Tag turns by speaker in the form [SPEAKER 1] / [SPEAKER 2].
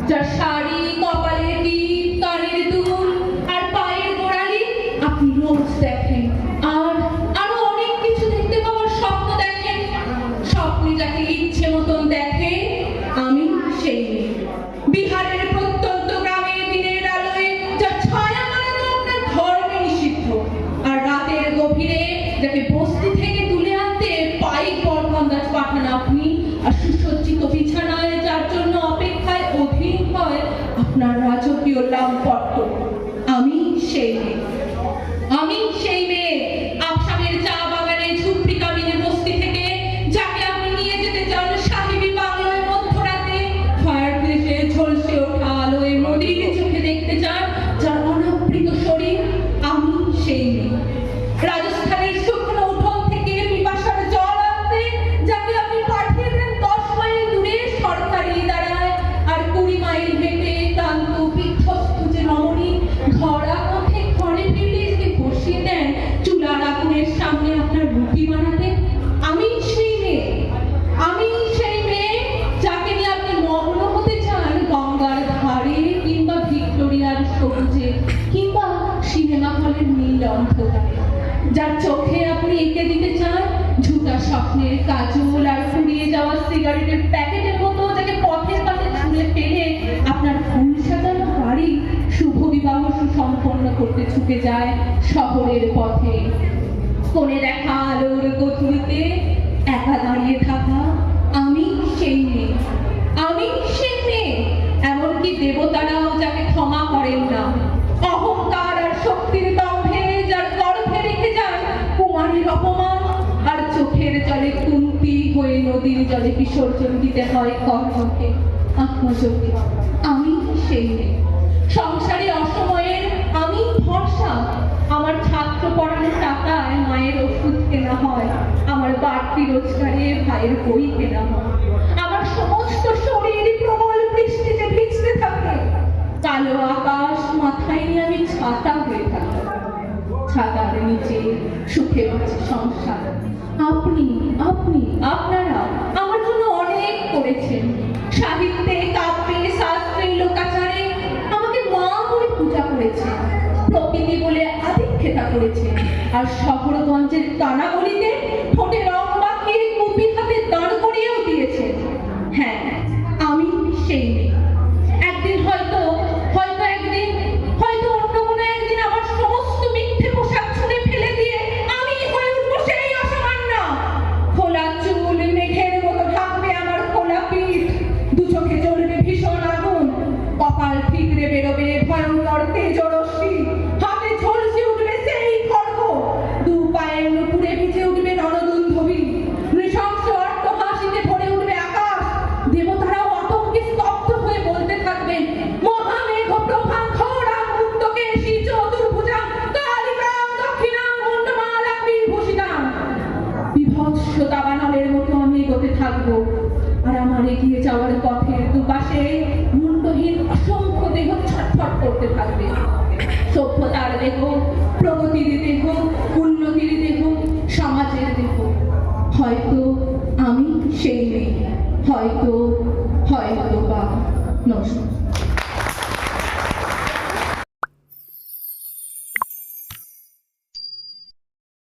[SPEAKER 1] যার শাড়ি, কপালে টিপ, কানের দুল আর পায়ের গোড়ালি আপনি রোজ দেখেন, আর আরো অনেক কিছু দেখতে পাওয়ার স্বপ্ন দেখেন। স্বপ্নে যাকে ইচ্ছে মতন দেখে, আমি সেই মেয়ে। বিহারের প্রত্যন্ত গ্রামে দিনের আলোয় যার ছায়া মানানো আপনার ধর্মে নিষিদ্ধ, আর রাতের গভীরে যাকে বস্তি থেকে তুলে আনতে পাইক বরকন্দাজ পাঠান আপনি, আর সুসজ্জিত বিছানায় যার জন্য অপেক্ষায় অধীন হয় আপনার রাজকীয় লামপট্ট। আমি সেই মেয়ে। আমি সেই মেয়ে আসামের চা বাগানে ঝুপড়ি কামিনে বস্তি থেকে যাকে আপনি নিয়ে যেতে চান সাহেবী বাংলায় মধ্যরাতে ফায়ার প্লেসে ঝলসে ওঠা আলোয় নদীর চোখে দেখতে চান যার অনাবৃত শরীর। আমি সেই মেয়ে। রাজস্থানের শুকনো উঠোন থেকে পিপাসার জল আনতে যাকে আপনি পাঠিয়ে দেন 10 মাইল দূরে সরকারি দাঁড়ায়, আর 20 মাইল হেঁটে ক্লান্ত বিধ্বস্ত যে রমণী ঘরা পথে ঘরে ফিরে বসিয়ে দেন চুলার আগুনের সামনে আপনার রুটি বানাতে। আমি সেই মেয়ে। আমি সেই মেয়ে যাকে নিয়ে আপনি মগ্ন হতে চান গঙ্গার ধারে, কিংবা ভিক্টোরিয়ার সবুজে, কিংবা সিনেমা হলের নীল অন্ধকারে। যার চোখে আপনি এঁকে দিতে চান ঝুটা স্বপ্নের কাজল আর ফুরিয়ে যাওয়া সিগারেটের প্যাকেটের মতো, যাকে পথের পাশে ছুঁড়ে ফেলে আপনার ফুল সাজানো বাড়ি শুভ বিবাহ সুসম্পন্ন করতে ছুটে যায় শহরের পথে। কোণে দেখা আলোর গধূলিতে একা দাঁড়িয়ে থাকা আমি সেই মেয়ে। আমি সেই মেয়ে। এমনকি দেবতারাও যাকে ক্ষমা করেন না, অহংকার আর শক্তির দম্ভে যার গর্ভে রেখে যান কুমারীর অপমান, আর চোখের জলে কুন্তি হয়ে নদীর জলে বিসর্জন দিতে হয় কর্মকে, আত্মযোগে। আমি সেই মেয়ে। সংসারে অসময়ের আমি ভরসা। আমার ছাত্র পড়ানোর টাকায় মায়ের ওষুধ কেনা হয়, আমার বাড়তি রোজগারে ভাইয়ের বই কেনা হয়। আমার সমস্ত শরীর প্রবল বৃষ্টিতে ভিজতে থাকে। কালো আকাশ মাথায় নিয়ে আমি ছাতা হয়ে থাকি। ছাতার নিচে সুখে আছে সংসার। আপনি আপনি আপনারা আমার জন্য অনেক করেছেন। সাহিত্যে, কাব্যে, শাস্ত্রে, লোকাচারে আমাকে মা বলে পূজা করেছে, প্রকৃতি বলে আদিক্ষেতা করেছে, আর শহরগঞ্জের কানাগলিতে ঠোঁটে রং মাখিয়ে কুপি হাতে দাঁড় করিয়েও দিয়েছে। হ্যাঁ, আমি সেই মেয়ে। একদিন হয়তো অন্য কোনো একদিন আমার সমস্ত মিথ্যে পোশাক ছুঁড়ে ফেলে দিয়ে আমি হয়ে উঠবো সেই অসামান্য। খোলা চুল মেঘের মতো ঢাকবে আমার খোলা পিঠ, দু চোখে জ্বলবে ভীষণ আগুন, কপাল ঠিকরে বেরোবে ভয়ঙ্কর তেজরশ্মি, হাতে ঝলসে উঠবে সেই খড়গ, দু পায়ের নুপুরে ভিজে উঠবে রণদুন্ধবী, নৃশংস অট্টহাসিতে ভরে উঠবে আকাশ। দেবতারাও আতঙ্কে স্তব্ধ হয়ে বলতে থাকবেন মহামেঘ প্রভা ঘোড়া মুক্তকেশী চতুর্ভুজা কালিকাং দক্ষিণাং মুন্ডমালা বিভূষিতাং। বিভৎস দাবানলের মতো আমি এগোতে থাকবো, আর আমার এগিয়ে যাওয়ার পথের দুপাশে মুন্ডহীন অসংখ্য দেহ ছটফট করতে থাকবে। সভ্যতার দেহ, প্রগতির দেহ, উন্নতির দেহ, সমাজের দেহ। হয়তো আমি সেই মেয়ে, হয়তো বা নষ্ট।